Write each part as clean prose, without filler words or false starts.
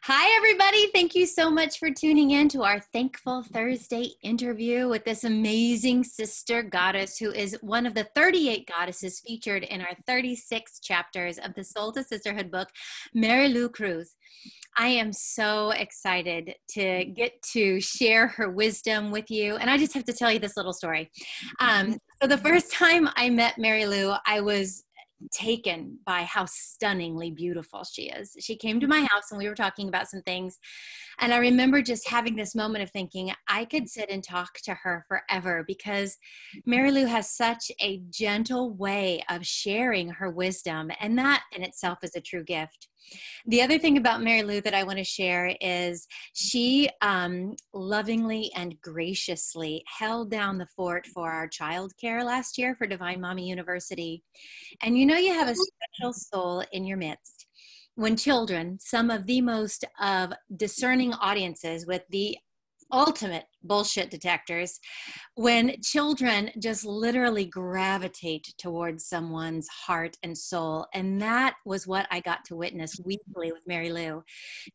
Hi, everybody. Thank you so much for tuning in to our Thankful Thursday interview with this amazing sister goddess who is one of the 38 goddesses featured in our 36 chapters of the Soul-to-Sisterhood book, Mary Lou Cruz. I am so excited to get to share her wisdom with you. And I just have to tell you this little story. So the first time I met Mary Lou, I was taken by how stunningly beautiful she is. She came to my house and we were talking about some things. And I remember just having this moment of thinking I could sit and talk to her forever because Mary Lou has such a gentle way of sharing her wisdom. And that in itself is a true gift. The other thing about Mary Lou that I want to share is she lovingly and graciously held down the fort for our childcare last year for Divine Mommy University. And you know you have a special soul in your midst when children, some of the most of discerning audiences with the ultimate bullshit detectors, when children just literally gravitate towards someone's heart and soul. And that was what I got to witness weekly with Mary Lou.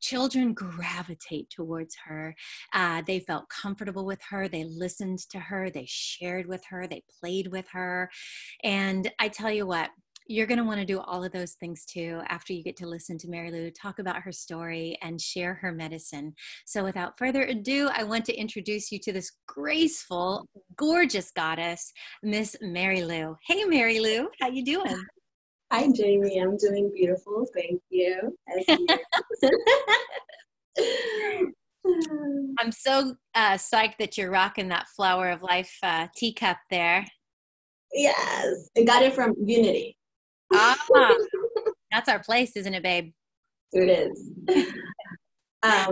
Children gravitate towards her. They felt comfortable with her. They listened to her. They shared with her. They played with her. And I tell you what, you're going to want to do all of those things too after you get to listen to Mary Lou talk about her story and share her medicine. So without further ado, I want to introduce you to this graceful, gorgeous goddess, Miss Mary Lou. Hey, Mary Lou, how you doing? Hi, Jamie. I'm doing beautiful. Thank you. I'm so psyched that you're rocking that Flower of Life teacup there. Yes. I got it from Unity. Ah, that's our place, isn't it, babe? It is. I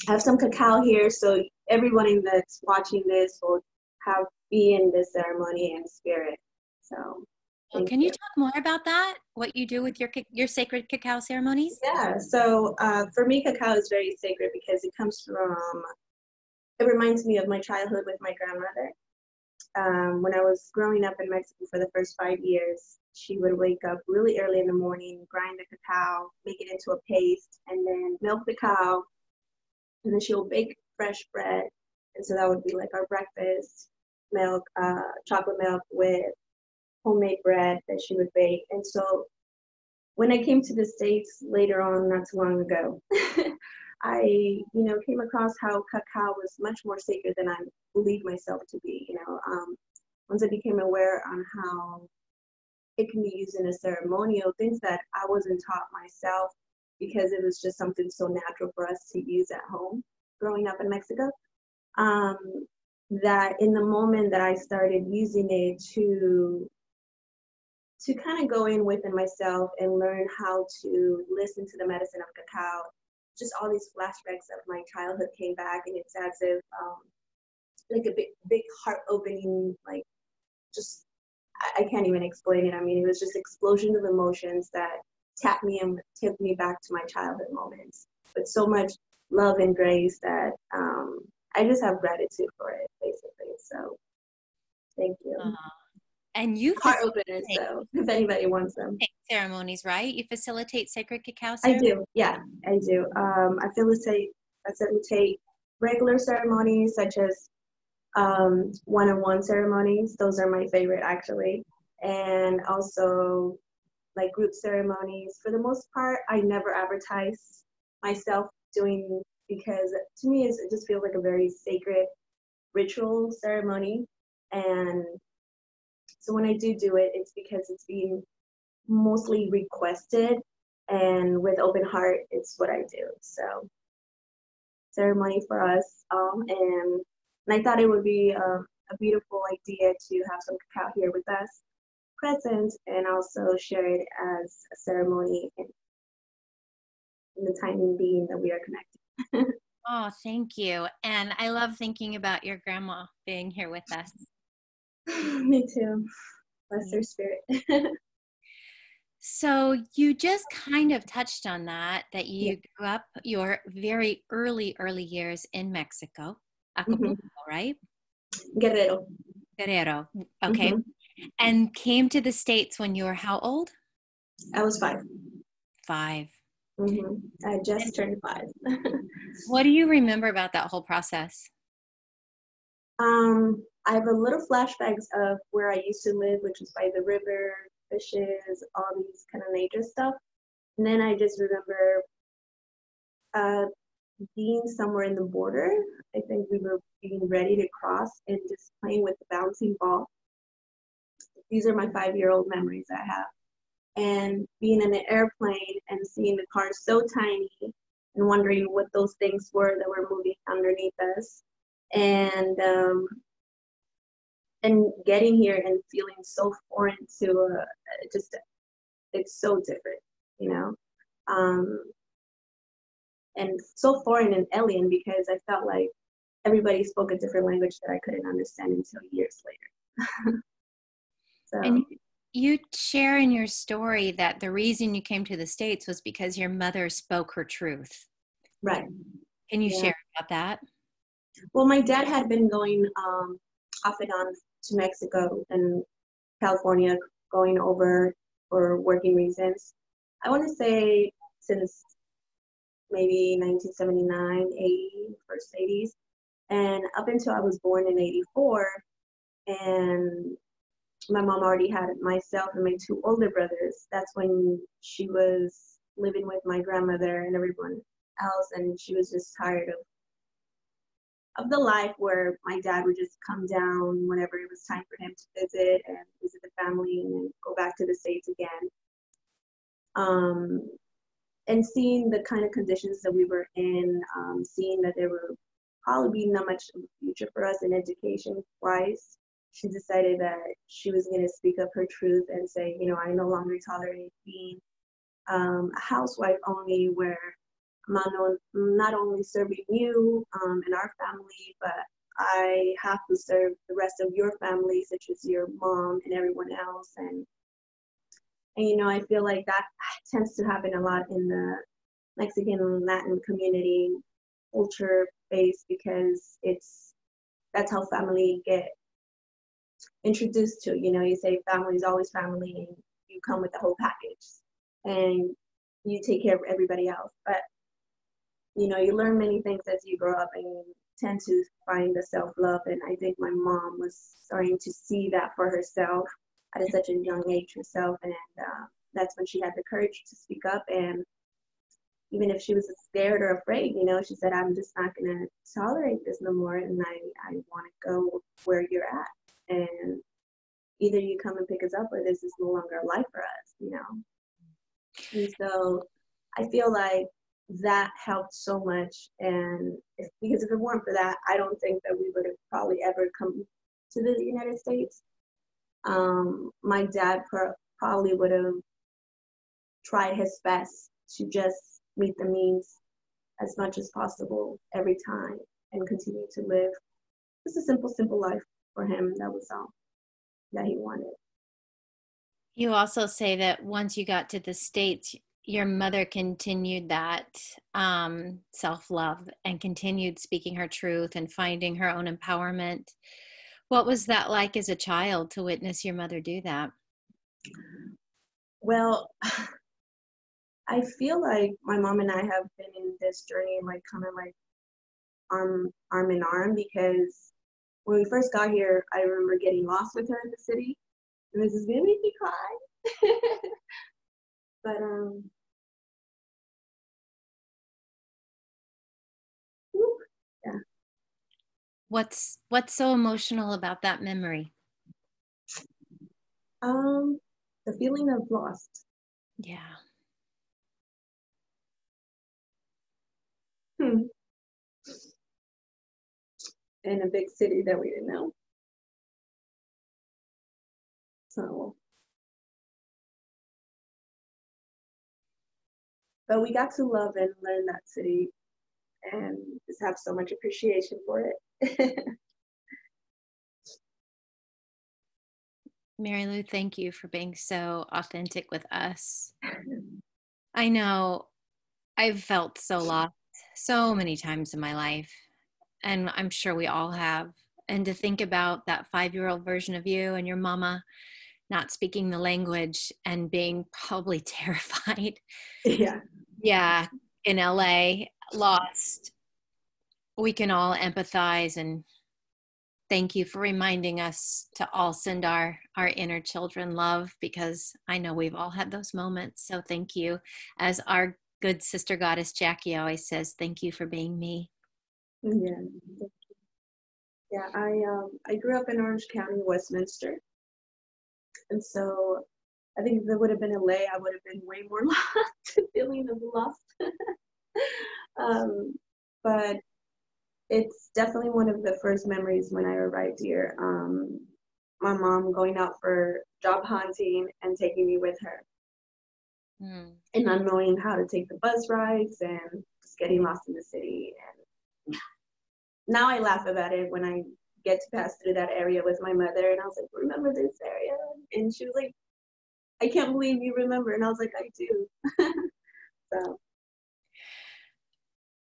have some cacao here, so everybody that's watching this will be in this ceremony and spirit. So, can you talk more about that? What you do with your sacred cacao ceremonies? Yeah. So for me, cacao is very sacred because it comes from. It reminds me of my childhood with my grandmother. When I was growing up in Mexico for the first 5 years, she would wake up really early in the morning, grind the cacao, make it into a paste, and then milk the cow, and then she'll bake fresh bread. And so that would be like our breakfast, milk, chocolate milk with homemade bread that she would bake. And so when I came to the States later on, not too long ago, I, came across how cacao was much more sacred than I believed myself to be. Once I became aware on how it can be used in a ceremonial, things that I wasn't taught myself because it was just something so natural for us to use at home growing up in Mexico. That in the moment that I started using it to kind of go in within myself and learn how to listen to the medicine of cacao, just all these flashbacks of my childhood came back, and it's as if like a big heart opening, like just I can't even explain it. I mean, it was just explosion of emotions that tapped me and tipped me back to my childhood moments with so much love and grace that I just have gratitude for it, basically. So thank you. And you heart openers, so if anybody wants them. Ceremonies, right? You facilitate sacred cacao ceremonies? I do, yeah, I do. I facilitate regular ceremonies such as one-on-one ceremonies. Those are my favorite, actually. And also like group ceremonies. For the most part, I never advertise myself doing, because to me it just feels like a very sacred ritual ceremony. And so when I do it, it's because it's being mostly requested, and with open heart, it's what I do. So ceremony for us, and I thought it would be a beautiful idea to have some cacao here with us present, and also share it as a ceremony in the timing being that we are connected. Oh, thank you. And I love thinking about your grandma being here with us. Me too. Bless her spirit. So you just kind of touched on that you grew up your very early years in Mexico, Acapulco, right? Guerrero. Okay. And came to the States when you were how old? I was 5. 5. I just turned 5. What do you remember about that whole process? I have a little flashbacks of where I used to live, which was by the river, fishes, all these kind of nature stuff. And then I just remember uh, being somewhere in the border. I think we were being ready to cross and just playing with the bouncing ball. These are my 5-year-old memories I have. And being in an airplane and seeing the cars so tiny and wondering what those things were that were moving underneath us. And getting here and feeling so foreign to just, it's so different, you know? Um, and so foreign and alien because I felt like everybody spoke a different language that I couldn't understand until years later. And So, you share in your story that the reason you came to the States was because your mother spoke her truth. right. Can you Yeah. share about that? Well, my dad had been going off and on to Mexico and California, going over for working reasons. I want to say since maybe 1979, 80, first 80s. And up until I was born in 84, and my mom already had myself and my 2 older brothers. That's when she was living with my grandmother and everyone else, and she was just tired of the life where my dad would just come down whenever it was time for him to visit the family and then go back to the States again. And seeing the kind of conditions that we were in, seeing that there would probably be not much of a future for us in education wise, she decided that she was going to speak up her truth and say, you know, I no longer tolerate being a housewife only, where I'm not only serving you and our family, but I have to serve the rest of your family, such as your mom and everyone else. And you know, I feel like that tends to happen a lot in the Mexican and Latin community culture base, because that's how family get introduced to. You know, you say family is always family, and you come with the whole package, and you take care of everybody else. But you know, you learn many things as you grow up, and you tend to find the self-love. And I think my mom was starting to see that for herself at such a young age herself, and that's when she had the courage to speak up. And even if she was scared or afraid, you know, she said, I'm just not going to tolerate this no more, and I want to go where you're at, and either you come and pick us up, or this is no longer a life for us, you know. And so I feel like that helped so much. And because if it weren't for that, I don't think that we would have probably ever come to the United States. My dad probably would have tried his best to just meet the needs as much as possible every time and continue to live just a simple life for him. That was all that he wanted. You also say that once you got to the States, your mother continued that self-love and continued speaking her truth and finding her own empowerment. What was that like as a child to witness your mother do that? Well, I feel like my mom and I have been in this journey like kind of like arm in arm, because when we first got here, I remember getting lost with her in the city, and this is gonna make me cry. But yeah. What's so emotional about that memory? The feeling of lost. Yeah. In a big city that we didn't know. So, but we got to love and learn that city, and just have so much appreciation for it. Mary Lou, thank you for being so authentic with us. I know I've felt so lost so many times in my life, and I'm sure we all have. And to think about that 5-year-old version of you and your mama not speaking the language and being probably terrified. Yeah. Yeah, in LA, lost. We can all empathize, and thank you for reminding us to all send our inner children love, because I know we've all had those moments. So thank you. As our good sister goddess Jackie always says, thank you for being me. Yeah. Yeah, I grew up in Orange County, Westminster. And so I think if it would have been LA, I would have been way more lost, feeling of lost. But it's definitely one of the first memories when I arrived here. My mom going out for job hunting and taking me with her. And not knowing how to take the bus rides and just getting lost in the city. And now I laugh about it when I get to pass through that area with my mother. And I was like, remember this area? And she was like, I can't believe you remember. And I was like, I do. So.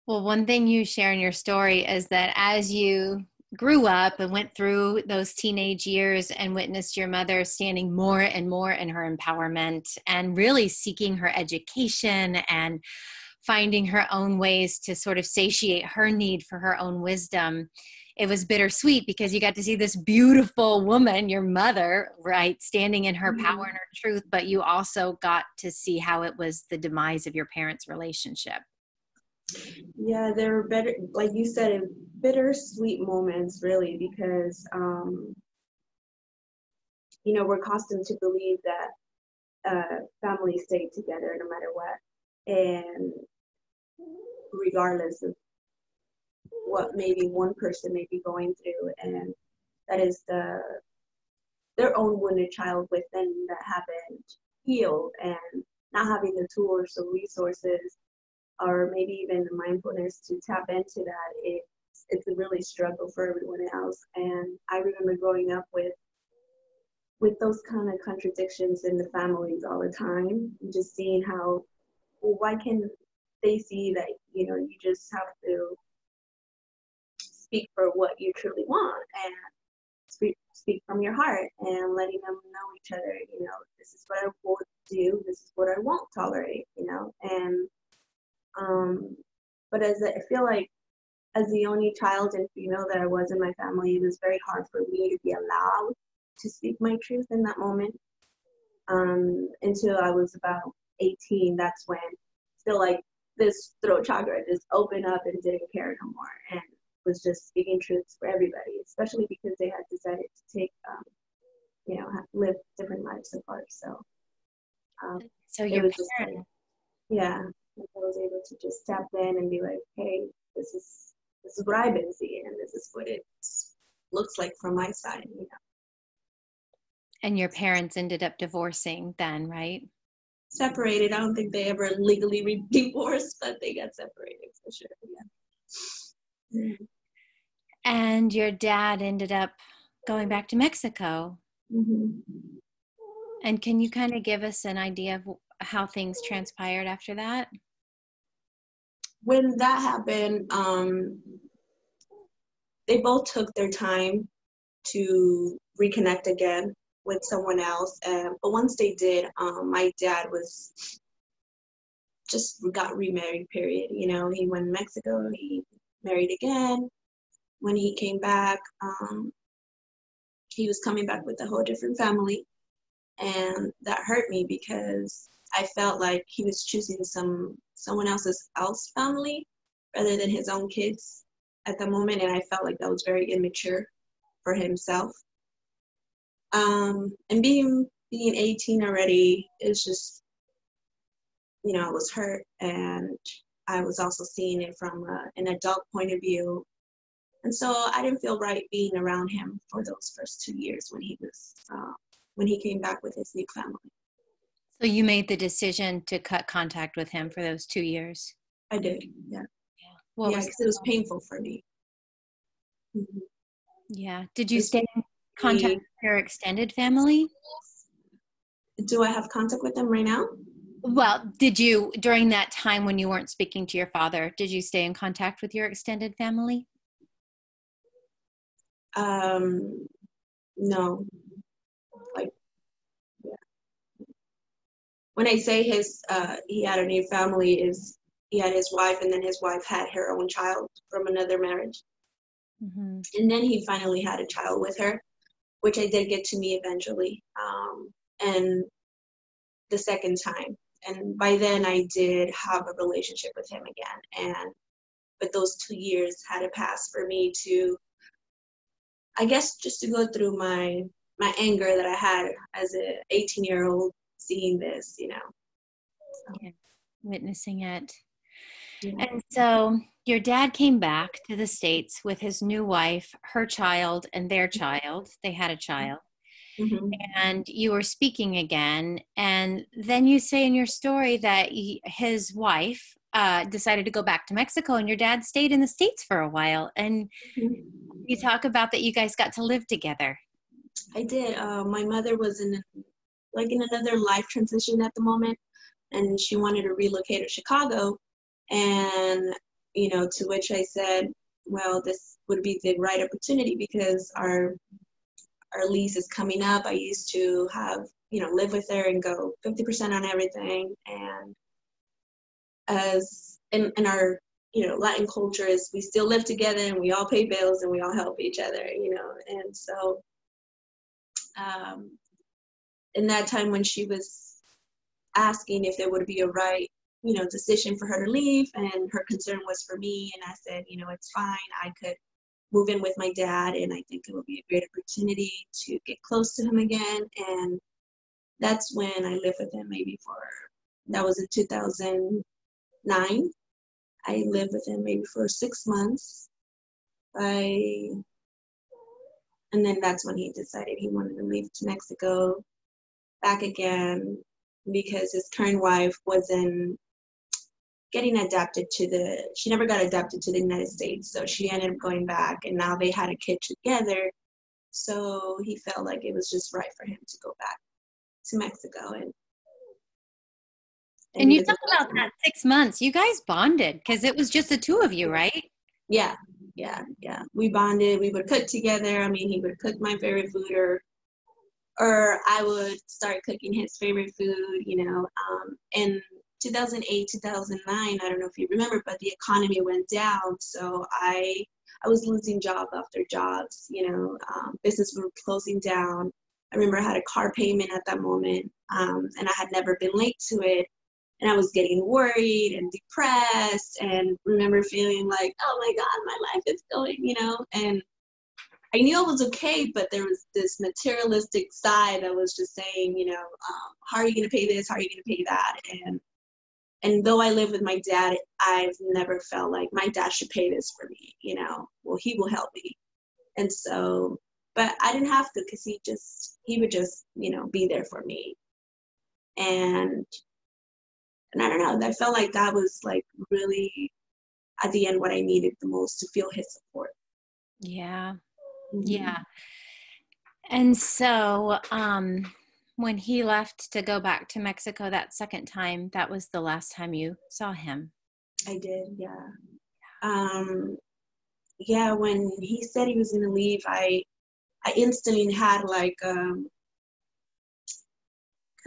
Well, one thing you share in your story is that as you grew up and went through those teenage years and witnessed your mother standing more and more in her empowerment and really seeking her education and finding her own ways to sort of satiate her need for her own wisdom, it was bittersweet because you got to see this beautiful woman, your mother, right, standing in her power and her truth, but you also got to see how it was the demise of your parents' relationship. Yeah, there were better, like you said, bittersweet moments, really, because, we're accustomed to believe that families stay together no matter what, and regardless of what maybe one person may be going through, and that is their own wounded child within that haven't healed, and not having the tools or resources or maybe even the mindfulness to tap into that. It's a really struggle for everyone else. And I remember growing up with those kind of contradictions in the families all the time, and just seeing how, well, why can they see that, you just have to speak for what you truly want and speak from your heart, and letting them know each other, this is what I will do, this is what I won't tolerate, and but I feel like as the only child and female that I was in my family, it was very hard for me to be allowed to speak my truth in that moment. Until I was about 18, that's when still like this throat chakra just opened up and didn't care no more, and was just speaking truths for everybody, especially because they had decided to take, live different lives apart. So it was just like, yeah, I was able to just tap in and be like, hey, this is what I've been seeing, and this is what it looks like from my side, And your parents ended up divorcing then, right? Separated. I don't think they ever legally divorced, but they got separated for sure. Yeah. And your dad ended up going back to Mexico. Mm-hmm. And can you kind of give us an idea of how things transpired after that? When that happened, they both took their time to reconnect again with someone else. But once they did, my dad was just got remarried, period. He went to Mexico, he married again. When he came back, he was coming back with a whole different family. And that hurt me because I felt like he was choosing someone else's family rather than his own kids at the moment. And I felt like that was very immature for himself. And being 18 already is just, I was hurt, and I was also seeing it from an adult point of view. And so I didn't feel right being around him for those first 2 years when he came back with his new family. So you made the decision to cut contact with him for those 2 years? I did, yeah. Yeah, because it was painful for me. Mm-hmm. Yeah. Did you stay in contact with your extended family? Do I have contact with them right now? Well, did you, during that time when you weren't speaking to your father, did you stay in contact with your extended family? No. Like, yeah. when I say he had a new family, is he had his wife, and then his wife had her own child from another marriage. Mm-hmm. And then he finally had a child with her, which I did get to meet eventually, and the second time. And by then I did have a relationship with him again. But those 2 years had to pass for me to, I guess, just to go through my anger that I had as a 18-year-old seeing this, Yeah. Witnessing it. Yeah. And so your dad came back to the States with his new wife, her child, and their child. They had a child. Mm-hmm. And you were speaking again. And then you say in your story that his wife decided to go back to Mexico, and your dad stayed in the States for a while. And you talk about that you guys got to live together. I did. My mother was in another life transition at the moment, and she wanted to relocate to Chicago. And, to which I said, well, this would be the right opportunity because our lease is coming up. I used to have, live with her and go 50% on everything. And as in our, Latin culture is we still live together and we all pay bills and we all help each other, And so in that time when she was asking if there would be a right, decision for her to leave, and her concern was for me, and I said, it's fine. I could move in with my dad, and I think it would be a great opportunity to get close to him again. And that's when I lived with him that was in 2009. I lived with him maybe for 6 months. And then that's when he decided he wanted to leave to Mexico back again because his current wife wasn't getting adapted she never got adapted to the United States. So she ended up going back, and now they had a kid together. So he felt like it was just right for him to go back to Mexico. And you talk about that 6 months. You guys bonded because it was just the two of you, right? Yeah. We bonded. We would cook together. I mean, he would cook my favorite food, or I would start cooking his favorite food, in 2008, 2009, I don't know if you remember, but the economy went down. So I was losing job after jobs, business were closing down. I remember I had a car payment at that moment, and I had never been late to it. And I was getting worried and depressed, and remember feeling like, oh my God, my life is going, and I knew I was okay, but there was this materialistic side that was just saying, how are you going to pay this? How are you going to pay that? And though I live with my dad, I've never felt like my dad should pay this for me, well, he will help me. And so, but I didn't have to, because he would just, be there for me. And I don't know, that felt like that was like really at the end what I needed the most, to feel his support. Yeah. Mm-hmm. Yeah. And so when he left to go back to Mexico that second time, that was the last time you saw him. I did, yeah. Yeah, when he said he was going to leave, I instantly had like kind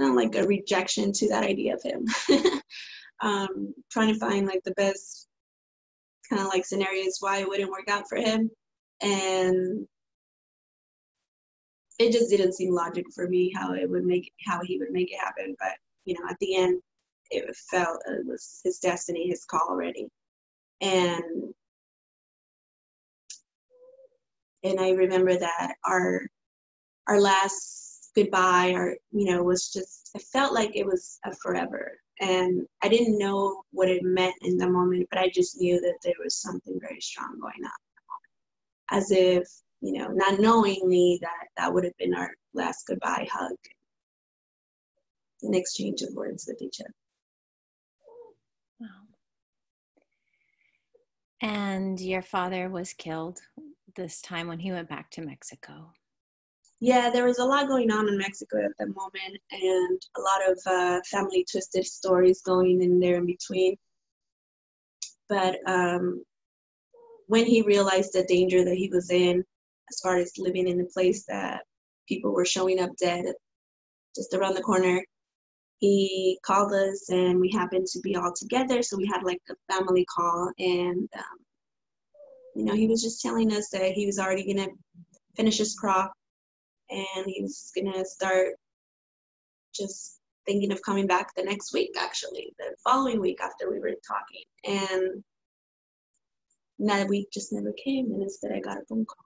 of like a rejection to that idea of him. Trying to find like the best kind of like scenarios why it wouldn't work out for him. And it just didn't seem logical for me how he would make it happen. But, at the end, it felt it was his destiny, his call already. And I remember that our last goodbye, was just, it felt like it was a forever. And I didn't know what it meant in the moment, but I just knew that there was something very strong going on. As if, not knowingly, that would have been our last goodbye hug, an exchange of words with each other. Wow. And your father was killed this time when he went back to Mexico. Yeah, there was a lot going on in Mexico at that moment, and a lot of family twisted stories going in there in between. But when he realized the danger that he was in, as far as living in a place that people were showing up dead just around the corner, he called us and we happened to be all together. So we had like a family call, and, he was just telling us that he was already going to finish his crop and he was going to start just thinking of coming back the next week, actually, the following week after we were talking. And that week just never came. And instead I got a phone call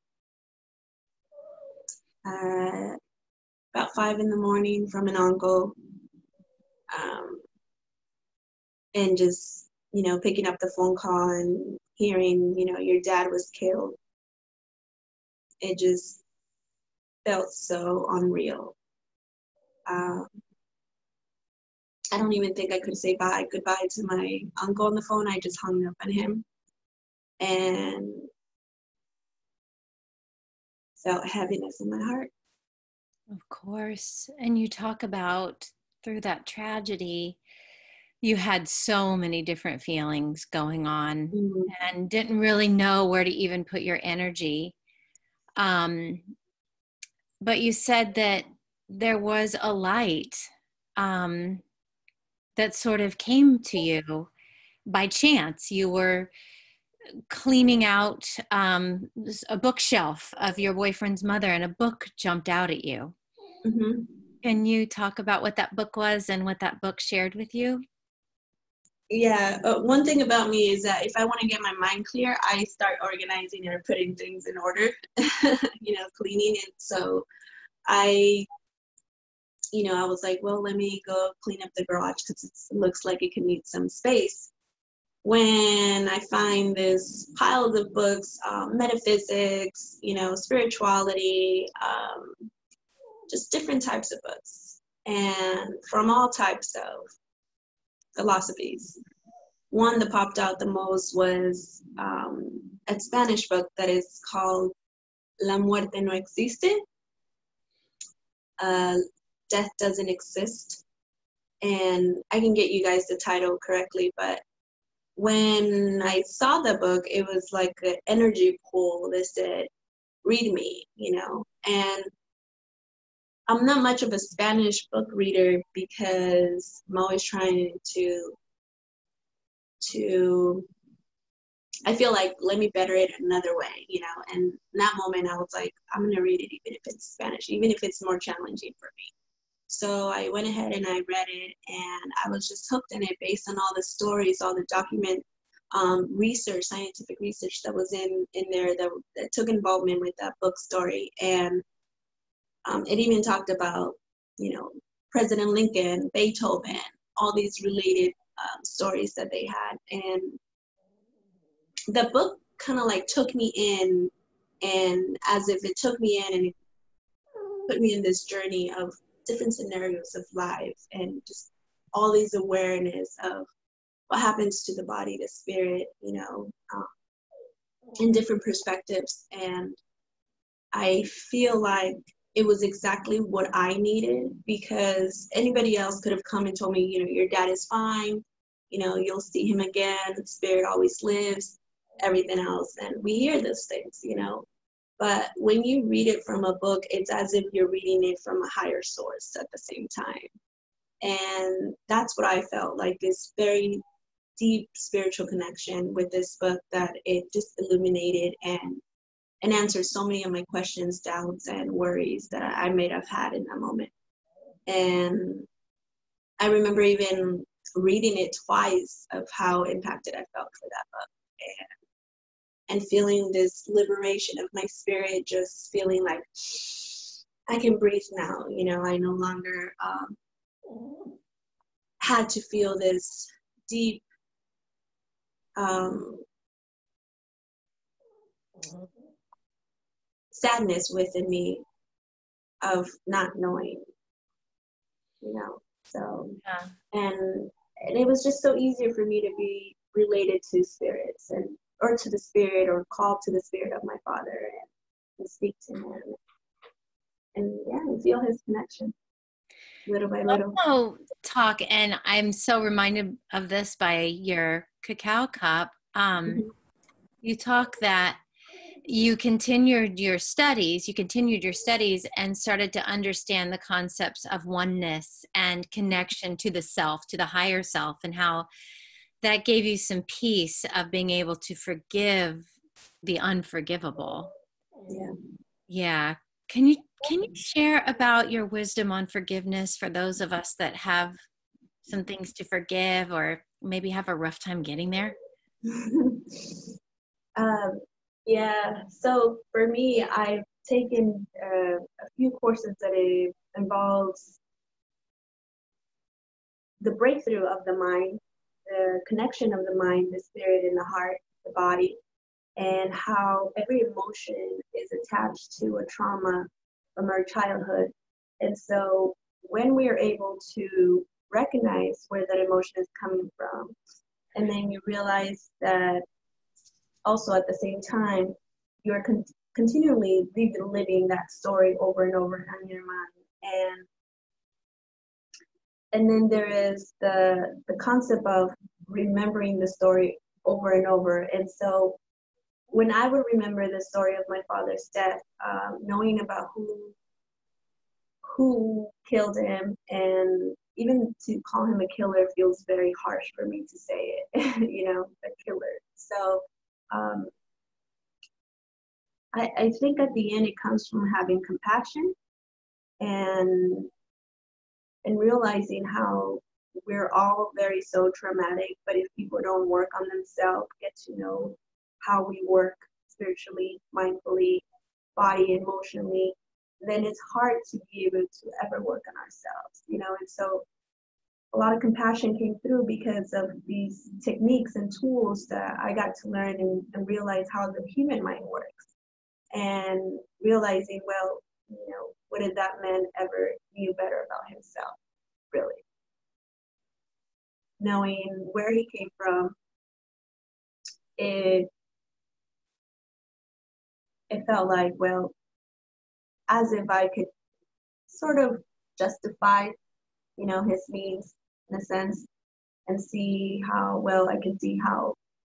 about 5 a.m. from an uncle. And just, picking up the phone call and hearing, your dad was killed. It just felt so unreal. I don't even think I could say goodbye to my uncle on the phone. I just hung up on him and felt heaviness in my heart. Of course. And you talk about through that tragedy, you had so many different feelings going on and didn't really know where to even put your energy. But you said that there was a light that sort of came to you by chance. You were cleaning out a bookshelf of your boyfriend's mother, and a book jumped out at you. Mm-hmm. Can you talk about what that book was and what that book shared with you? Yeah, one thing about me is that if I want to get my mind clear, I start organizing or putting things in order, cleaning it. So I was like, well, let me go clean up the garage because it looks like it can need some space. When I find this piles of books, metaphysics, spirituality, just different types of books, and from all types of philosophies. One that popped out the most was a Spanish book that is called La Muerte No Existe. Death Doesn't Exist. And I can get you guys the title correctly, but when I saw the book, it was like an energy pool that said, read me, and I'm not much of a Spanish book reader because I'm always trying to I feel like, let me better it another way, and in that moment I was like, I'm going to read it even if it's Spanish, even if it's more challenging for me. So I went ahead and I read it, and I was just hooked in it based on all the stories, all the research, scientific research that was in there that took involvement with that book story. And it even talked about, President Lincoln, Beethoven, all these related stories that they had. And the book kind of like took me in, and as if it took me in and it put me in this journey of different scenarios of life and just all these awareness of what happens to the body, the spirit, in different perspectives. And I feel like it was exactly what I needed, because anybody else could have come and told me, your dad is fine, you'll see him again, spirit always lives, everything else. And we hear those things, but when you read it from a book, it's as if you're reading it from a higher source at the same time. And that's what I felt like, this very deep spiritual connection with this book, that it just illuminated and answered so many of my questions, doubts, and worries that I may have had in that moment. And I remember even reading it twice of how impacted I felt for that book. And feeling this liberation of my spirit, just feeling like I can breathe now. I no longer had to feel this deep sadness within me of not knowing, so Yeah. and it was just so easier for me to be related to spirits or to the spirit, or called to the spirit of my father, and speak to him and feel his connection little by little. Also talk, and I'm so reminded of this by your cacao cup. Mm-hmm. You talk that you continued your studies and started to understand the concepts of oneness and connection to the self, to the higher self, and how that gave you some peace of being able to forgive the unforgivable. Yeah. Yeah. Can you share about your wisdom on forgiveness for those of us that have some things to forgive or maybe have a rough time getting there? um, yeah. So for me, I've taken a few courses that it involves the breakthrough of the mind, the connection of the mind, the spirit, and the heart, the body, and how every emotion is attached to a trauma from our childhood. And so when we are able to recognize where that emotion is coming from, and then you realize that also at the same time, you're continually living that story over and over in your mind. And then there is the concept of remembering the story over and over. And so when I would remember the story of my father's death, knowing about who killed him, and even to call him a killer feels very harsh for me to say it, a killer. So I think at the end it comes from having compassion and realizing how we're all very so traumatic, but if people don't work on themselves, get to know how we work spiritually, mindfully, body, emotionally, then it's hard to be able to ever work on ourselves, and so a lot of compassion came through because of these techniques and tools that I got to learn and realize how the human mind works, and realizing, well, what did that man ever knew better about himself, really? Knowing where he came from, it felt like, well, as if I could sort of justify, his means in a sense, and see how, well, I can see how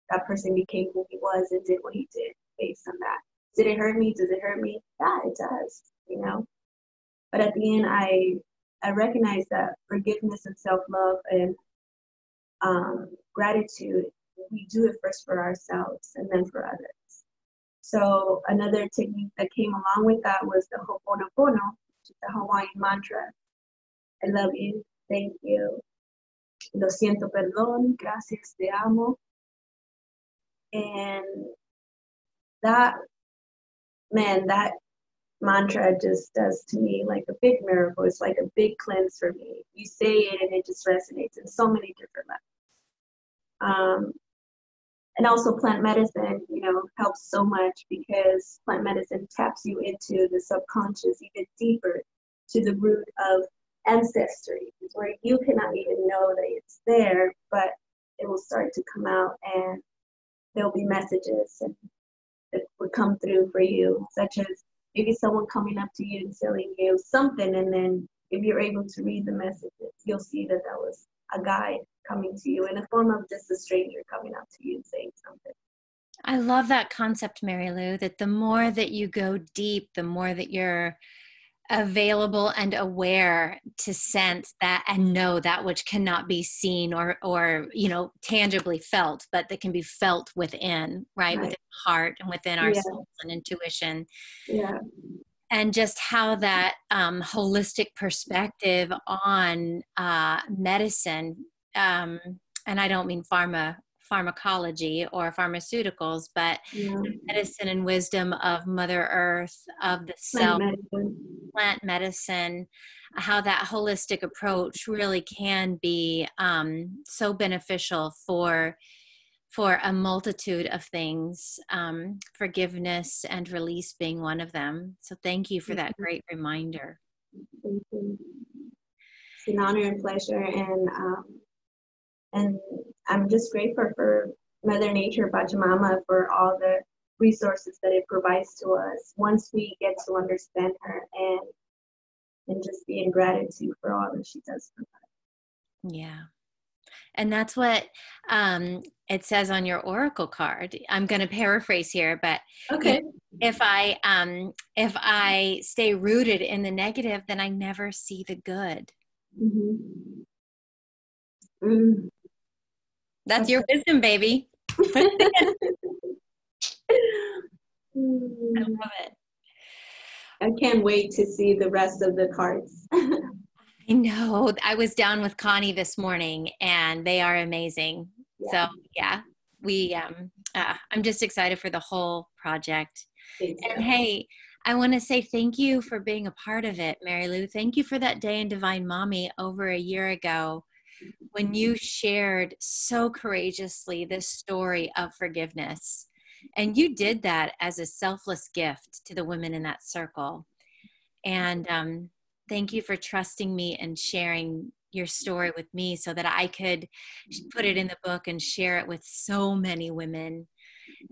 that person became who he was and did what he did based on that. Did it hurt me? Does it hurt me? Yeah, it does. But at the end, I recognize that forgiveness and self-love and gratitude, we do it first for ourselves and then for others. So another technique that came along with that was the Ho'oponopono, which is the Hawaiian mantra. I love you, thank you, lo siento, perdón, gracias, te amo. And that mantra just does to me like a big miracle. It's like a big cleanse for me. You say it and it just resonates in so many different levels. And also plant medicine, helps so much because plant medicine taps you into the subconscious even deeper, to the root of ancestry, where you cannot even know that it's there, but it will start to come out, and there'll be messages that would come through for you, such as maybe someone coming up to you and telling you something, and then if you're able to read the messages, you'll see that that was a guide coming to you in the form of just a stranger coming up to you and saying something. I love that concept, Mary Lou, that the more that you go deep, the more that you're available and aware to sense that and know that which cannot be seen or tangibly felt, but that can be felt within, right? Within the heart and within our Yeah. souls and intuition. Yeah. And just how that holistic perspective on medicine, and I don't mean pharmacology or pharmaceuticals, but medicine and wisdom of Mother Earth, of the self, plant medicine, how that holistic approach really can be so beneficial for a multitude of things, forgiveness and release being one of them. So thank you for that great reminder. Thank you. It's an honor and pleasure, and I'm just grateful for Mother Nature, Pachamama, for all the resources that it provides to us once we get to understand her, and just be in gratitude for all that she does for us. Yeah. And that's what it says on your oracle card. I'm going to paraphrase here, but you know, Okay. if I stay rooted in the negative, then I never see the good. Mm-hmm. Mm. That's That's your wisdom, baby. Put it in. I Mm. love it. I can't wait to see the rest of the cards. I know. I was down with Connie this morning, and they are amazing. Yeah, So yeah, we I'm just excited for the whole project. me And too. hey, I want to say thank you for being a part of it, Mary Lou. Thank you for that day in Divine Mommy over a year ago when you shared so courageously this story of forgiveness. And you did that as a selfless gift to the women in that circle. And thank you for trusting me and sharing your story with me so that I could put it in the book and share it with so many women,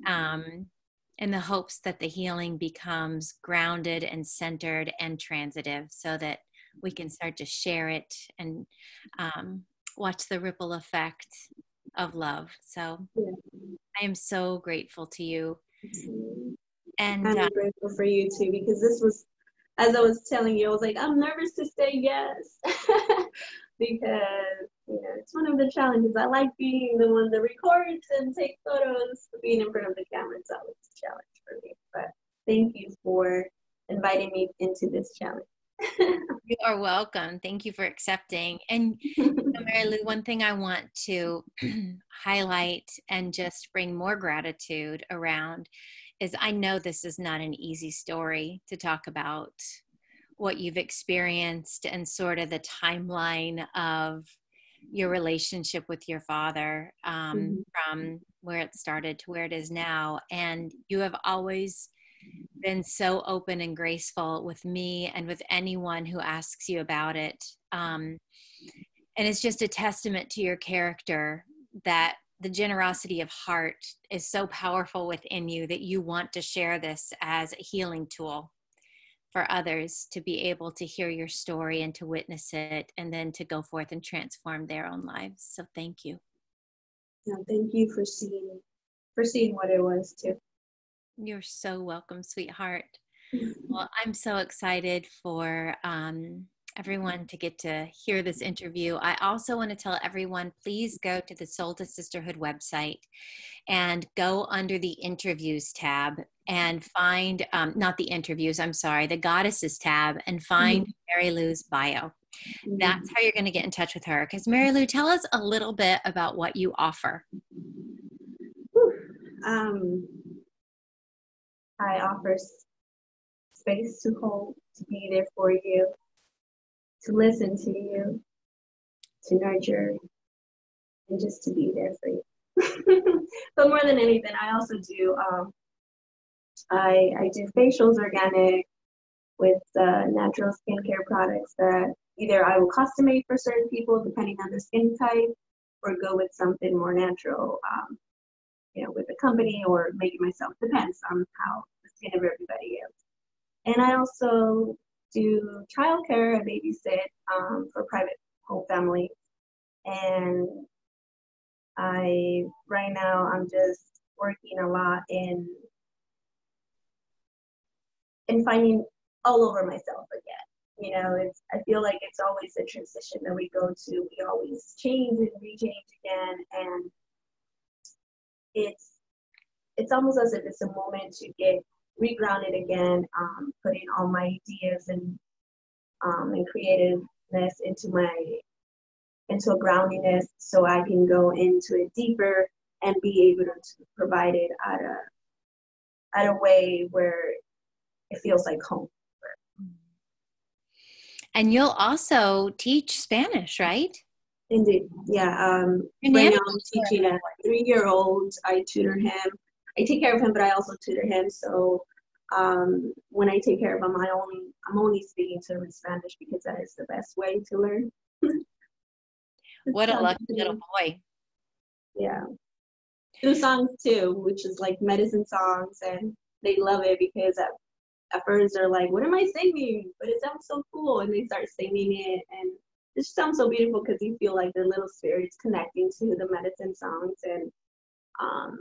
in the hopes that the healing becomes grounded and centered and transitive so that we can start to share it and watch the ripple effect of love. So Yeah. I am so grateful to you. And I'm grateful for you too, because this was, as I was telling you, I was like, I'm nervous to say yes. Because, it's one of the challenges. I like being the one that records and takes photos, but being in front of the camera is always a challenge for me. But thank you for inviting me into this challenge. you are welcome. Thank you for accepting. And Mary Lou, one thing I want to highlight and just bring more gratitude around is I know this is not an easy story to talk about, what you've experienced and sort of the timeline of your relationship with your father, from where it started to where it is now. And you have always been so open and graceful with me and with anyone who asks you about it. And it's just a testament to your character that the generosity of heart is so powerful within you that you want to share this as a healing tool for others to be able to hear your story and to witness it and then to go forth and transform their own lives. So thank you. No, thank you for seeing what it was too. You're so welcome, sweetheart. Well, I'm so excited for everyone to get to hear this interview. I also want to tell everyone, please go to the Soul-to-Sisterhood website and go under the interviews tab and find, not the interviews, I'm sorry, the goddesses tab, and find Mary Lou's bio. That's how you're going to get in touch with her. Because Mary Lou, tell us a little bit about what you offer. I offer space to hold, to be there for you, to listen to you, to nurture, and just to be there for you. But more than anything, I also do, I do facials organic with natural skincare products that either I will custom make for certain people depending on the skin type, or go with something more natural, with the company, or make it myself. Depends on how the skin of everybody is. And I also do childcare. I babysit for private home families. And right now, I'm just working a lot in finding all over myself again. I feel like it's always a transition that we go to. We always change and rechange again, and it's almost as if it's a moment to get regrounded again, putting all my ideas and creativeness into a groundiness, so I can go into it deeper and be able to provide it at a way where it feels like home. And you'll also teach Spanish, right? Indeed, yeah. Right now I'm teaching a 3-year-old. I tutor him. I take care of him, but I also tutor him. So when I take care of him, I'm only speaking to him in Spanish because that is the best way to learn. What a lucky little boy. Yeah. Do songs too, which is like medicine songs, and they love it because at first they're like, what am I singing? But it sounds so cool, and they start singing it, and it sounds so beautiful because you feel like the little spirits connecting to the medicine songs, um,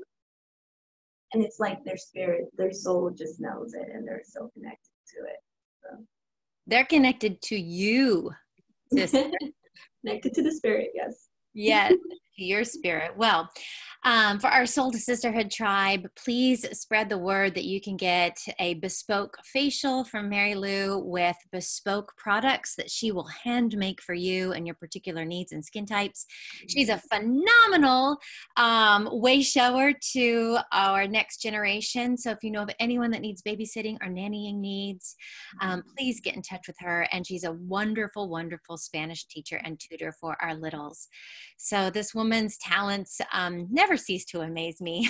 and it's like their spirit, their soul just knows it, and they're so connected to it. So. They're connected to you, sister. Connected to the spirit, yes. Yes, to your spirit. Well, for our Soul to Sisterhood tribe, please spread the word that you can get a bespoke facial from Mary Lou with bespoke products that she will hand make for you and your particular needs and skin types. She's a phenomenal way shower to our next generation. So if you know of anyone that needs babysitting or nannying needs, please get in touch with her. And she's a wonderful, wonderful Spanish teacher and tutor for our littles. So this woman's talents never cease to amaze me.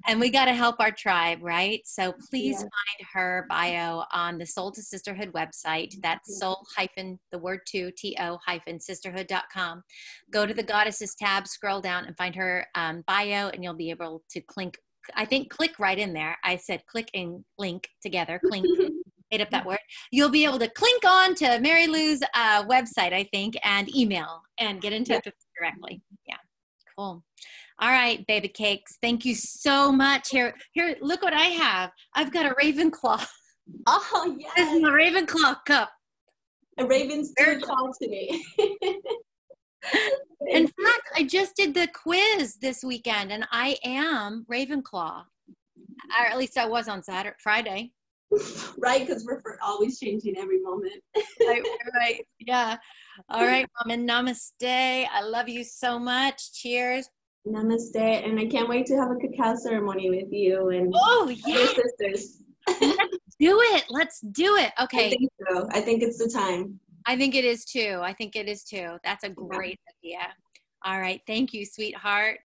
And we got to help our tribe, right? So please find her bio on the Soul to Sisterhood website. That's the word two, TO-sisterhood.com. Go to the Goddesses tab, scroll down and find her bio, and you'll be able to click right in there. I said click and link together, clink. Made up that word. You'll be able to clink on to Mary Lou's website, I think, and email and get in touch with her directly. Yeah, cool. All right, baby cakes. Thank you so much. Here, look what I have. I've got a Ravenclaw. Oh, yes. This is my Ravenclaw cup. A Raven's very called today. In fact, I just did the quiz this weekend, and I am Ravenclaw. Or at least I was on Friday. Right, because we're always changing every moment. Right. Yeah. All right, Mom, and namaste. I love you so much. Cheers. Namaste, and I can't wait to have a cacao ceremony with you and your sisters. Let's do it. Okay. I think so. I think it's the time. I think it is too. That's a great idea. All right. Thank you, sweetheart.